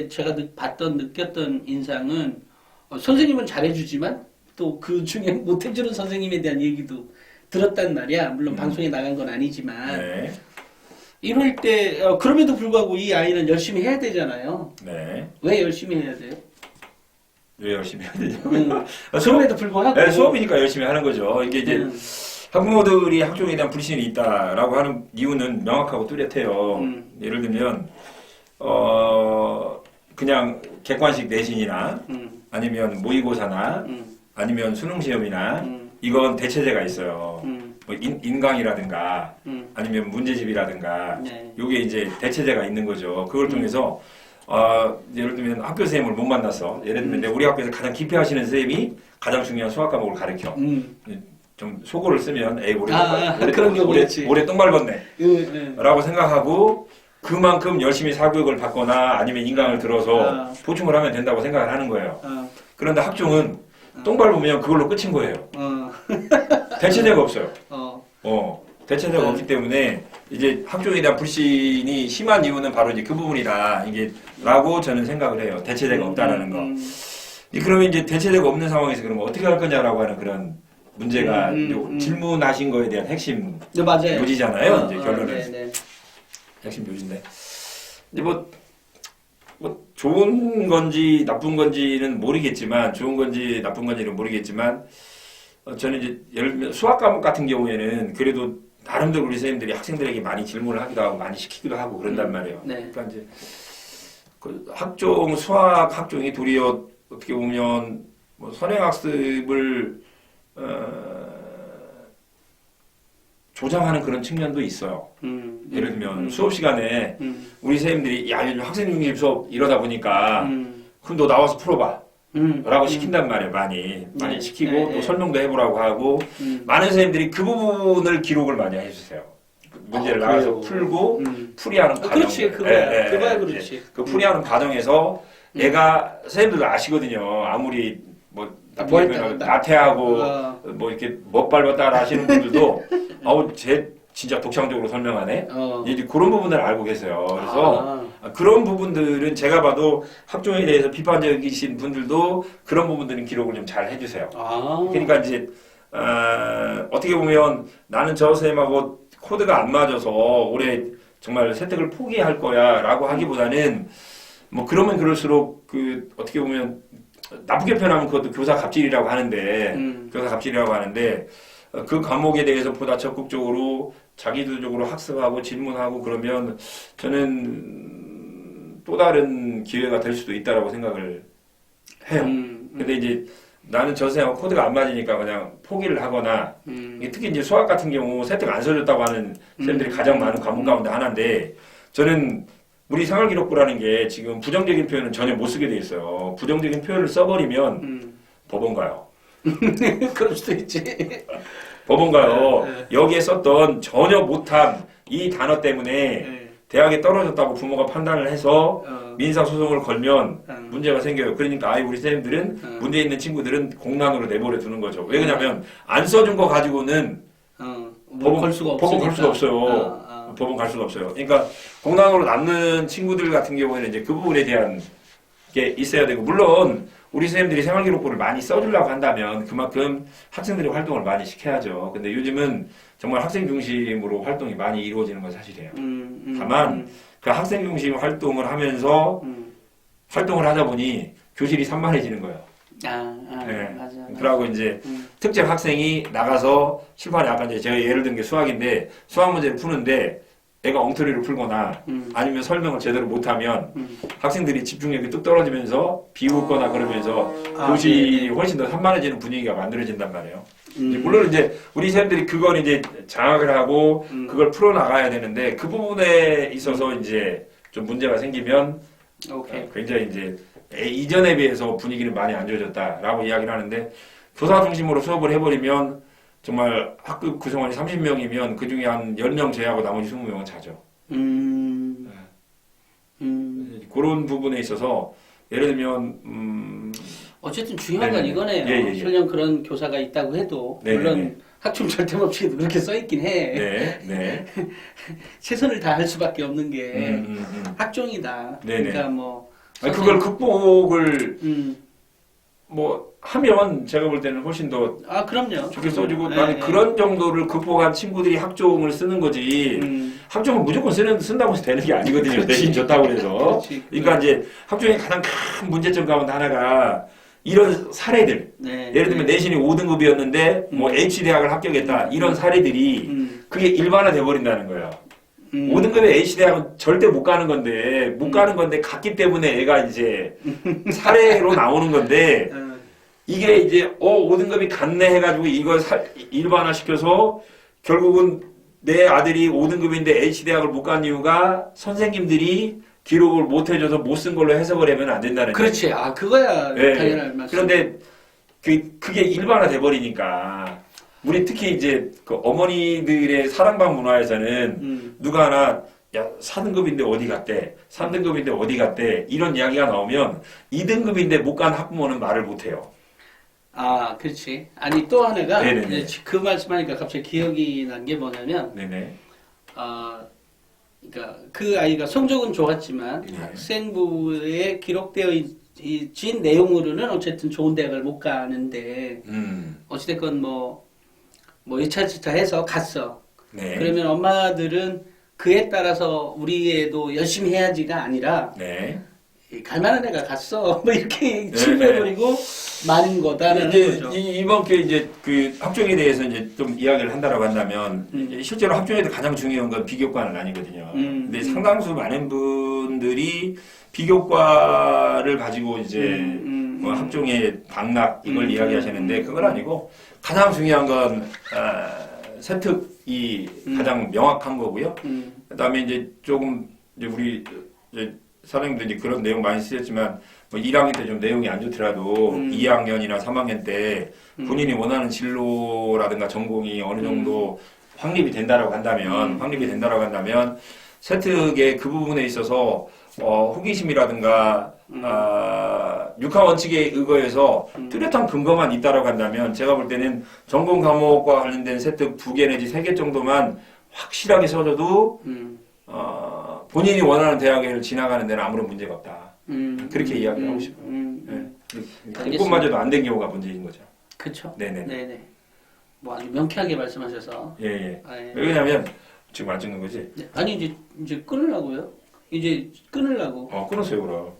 제가 느꼈던 인상은 선생님은 잘해주지만 또 그 중에 못해주는 선생님에 대한 얘기도 들었단 말이야. 물론 방송에 나간 건 아니지만 네. 이럴 때 그럼에도 불구하고 이 아이는 열심히 해야 되잖아요. 네. 왜 열심히 해야 돼요? 왜 열심히 해야 되죠? 그럼에도 불구하고 네, 수업이니까 열심히 하는 거죠. 이게 이제 학부모들이 학종에 대한 불신이 있다라고 하는 이유는 명확하고 뚜렷해요. 예를 들면 그냥 객관식 내신이나 아니면 모의고사나 아니면 수능 시험이나 이건 대체제가 있어요. 뭐 인강이라든가 아니면 문제집이라든가 네. 요게 이제 대체제가 있는 거죠. 그걸 통해서 예를 들면 학교 선생님을 못 만났어. 예를 들면 우리 학교에서 가장 기피하시는 선생님이 가장 중요한 수학 과목을 가르쳐. 좀 속어를 쓰면 에이 올해 똥 밟았네 라고 생각하고 그만큼 열심히 사교육을 받거나 아니면 인강을 들어서 보충을 하면 된다고 생각을 하는 거예요. 그런데 학종은 똥 밟으면 그걸로 끝인 거예요. 대체제가 없어요. 대체제가 없기 때문에 이제 학종에 대한 불신이 심한 이유는 바로 이제 그 부분이다. 이게 라고 저는 생각을 해요. 대체제가 없다라는 거. 그러면 이제 대체제가 없는 상황에서 그러면 어떻게 할 거냐라고 하는 그런 문제가 질문하신 거에 대한 핵심 네, 맞아요. 요지잖아요. 이제 결론은 네. 핵심 요지인데 이제 뭐 좋은 건지 나쁜 건지는 모르겠지만 좋은 건지 나쁜 건지는 모르겠지만 저는 이제 예를 들면 수학 과목 같은 경우에는 그래도 나름대로 우리 선생님들이 학생들에게 많이 질문을 하기도 하고 많이 시키기도 하고 그런단 말이에요. 네. 그러니까 이제 그 수학 학종이 도리어 어떻게 보면 뭐 선행학습을 조장하는 그런 측면도 있어요. 예를 들면 수업 시간에 우리 선생님들이 야 요즘 학생 중립 수업 이러다 보니까 그럼 너 나와서 풀어봐 라고 시킨단 말이에요. 많이 시키고 또 설명도 해보라고 하고 많은 선생님들이 그 부분을 기록을 많이 해주세요. 문제를 나와서 풀고 풀이하는 과정. 그렇지, 그거야 그렇지. 그 풀이하는 과정에서 얘가 선생님들도 아시거든요. 아무리 뭐 나태하고 뭐 이렇게 못 밟았다 하시는 분들도 진짜 독창적으로 설명하네. 이제 그런 부분을 알고 계세요. 그래서 그런 부분들은 제가 봐도 학종에 대해서 비판적이신 분들도 그런 부분들은 기록을 좀 잘 해주세요. 그러니까 이제 어떻게 보면 나는 저 선생님하고 코드가 안 맞아서 올해 정말 세특을 포기할 거야라고 하기보다는 뭐 그러면 그럴수록 그 어떻게 보면 나쁘게 표현하면 그것도 교사 갑질이라고 하는데 그 과목에 대해서 보다 적극적으로 자기주도적으로 학습하고 질문하고 그러면 저는 또 다른 기회가 될 수도 있다라고 생각을 해요. 근데 이제 나는 저 선생님하고 코드가 안 맞으니까 그냥 포기를 하거나 특히 이제 수학 같은 경우 세특 안 써줬다고 하는 선생님들이 가장 많은 과목 가운데 하나인데 저는 우리 생활기록부라는 게 지금 부정적인 표현은 전혀 못 쓰게 돼 있어요. 부정적인 표현을 써버리면 법원 가요. 그럴 수도 있지. 법원 가요. 여기에 썼던 전혀 못한 이 단어 때문에 대학에 떨어졌다고 부모가 판단을 해서 민사소송을 걸면 문제가 생겨요. 그러니까 우리 선생님들은 문제 있는 친구들은 공란으로 내버려 두는 거죠. 왜 그러냐면 안 써준 거 가지고는 법원 갈 수가 없어요. 법원 갈 수가 없어요. 그러니까 공란으로 남는 친구들 같은 경우에는 이제 그 부분에 대한 게 있어야 되고 물론 우리 선생님들이 생활기록부를 많이 써주려고 한다면 그만큼 학생들이 활동을 많이 시켜야죠. 근데 요즘은 정말 학생 중심으로 활동이 많이 이루어지는 건 사실이에요. 다만 그 학생 중심 활동을 하면서 활동을 하다 보니 교실이 산만해지는 거예요. 맞아. 그러고 이제 특정 학생이 나가서 칠판에 아까 이제 제가 예를 든 게 수학인데 수학 문제를 푸는데 애가 엉터리를 풀거나 아니면 설명을 제대로 못하면 학생들이 집중력이 뚝 떨어지면서 비웃거나 그러면서 교실이 훨씬 더 산만해지는 분위기가 만들어진단 말이에요. 물론 이제 우리 선생님들이 그걸 이제 장악을 하고 그걸 풀어나가야 되는데 그 부분에 있어서 이제 좀 문제가 생기면 굉장히 이제 이전에 비해서 분위기는 많이 안 좋아졌다라고 이야기를 하는데 교사 중심으로 수업을 해버리면 정말 학급 구성원이 30명이면 그 중에 한 10명 제외하고 나머지 20명은 자죠. 그런 부분에 있어서 예를 들면 어쨌든 중요한 건 이거네요. 설령 그런 교사가 있다고 해도 물론 학종 절대법칙에도 그렇게 써있긴 해. 최선을 다할 수밖에 없는 게 학종이다. 그러니까 뭐 아니, 그걸 극복을 음. 뭐 하면 제가 볼 때는 훨씬 더 아, 그럼요. 좋게 써주고 네, 나는 네. 그런 정도를 극복한 친구들이 학종을 쓰는 거지. 학종은 무조건 쓴다고 해서 되는 게 아니거든요. 그렇지. 내신 좋다고 해서. 그렇지. 그러니까 이제 학종의 가장 큰 문제점 가운데 하나가 이런 사례들. 네. 예를 들면 내신이 5등급이었는데 뭐 H대학을 합격했다. 이런 사례들이 그게 일반화돼 버린다는 거예요. 5등급의 H대학은 절대 못 가는 건데 못 가는 건데 갔기 때문에 애가 이제 사례로 나오는 건데 이게 이제 5등급이 갔네 해가지고 이걸 일반화시켜서 결국은 내 아들이 5등급인데 H대학을 못 간 이유가 선생님들이 기록을 못 해줘서 못 쓴 걸로 해석을 하면 안 된다는 그렇지. 아, 그거야 네. 당연할 말씀. 그런데 그게 일반화돼 버리니까 우리 특히 이제 그 어머니들의 사랑방 문화에서는 누가 하나 야 4등급인데 어디 갔대 3등급인데 어디 갔대 이런 이야기가 나오면 2등급인데 못 간 학부모는 말을 못 해요. 아, 그렇지. 아니 또 하나가 네네네. 그 말씀하니까 갑자기 기억이 난 게 뭐냐면 네네. 그러니까 그 아이가 성적은 좋았지만 네. 학생부에 기록되어 있진 내용으로는 어쨌든 좋은 대학을 못 가는데 어찌됐건 뭐 이차저차 해서 갔어. 네. 그러면 엄마들은 그에 따라서 우리 애도 열심히 해야지가 아니라 네. 갈만한 애가 갔어. 뭐 이렇게 네. 치부해버리고 마는 거다라는 이제 거죠. 이번 기회에 이제 그 학종에 대해서 이제 좀 이야기를 한다라고 한다면 이제 실제로 학종에도 가장 중요한 건 비교과는 아니거든요. 근데 상당수 많은 분들이 비교과를 가지고 이제 뭐 학종의 당락 이걸 이야기하시는데 그건 아니고 가장 중요한 건 세특이 가장 명확한 거고요. 그다음에 이제 조금 이제 우리 이제 사장님도 이제 그런 내용 많이 쓰셨지만 뭐 1학년 때 좀 내용이 안 좋더라도 2학년이나 3학년 때 본인이 원하는 진로라든가 전공이 어느 정도 확립이 된다라고 한다면 세특의 그 부분에 있어서 호기심이라든가 육하 원칙에 의거해서 뚜렷한 근거만 있다라고 한다면 제가 볼 때는 전공 과목과 관련된 세특 2개 내지 3개 정도만 확실하게 써줘도 본인이 원하는 대학을 지나가는 데는 아무런 문제가 없다. 그렇게 이야기를 하고 싶어요. 그것마저도 안 된 경우가 문제인 거죠. 그렇죠. 네네. 뭐 아주 명쾌하게 말씀하셔서. 예. 아, 예. 왜냐하면 지금 안 찍는 거지? 네. 아니 이제 끊으려고요. 이제 끊으려고. 끊었어요 그럼.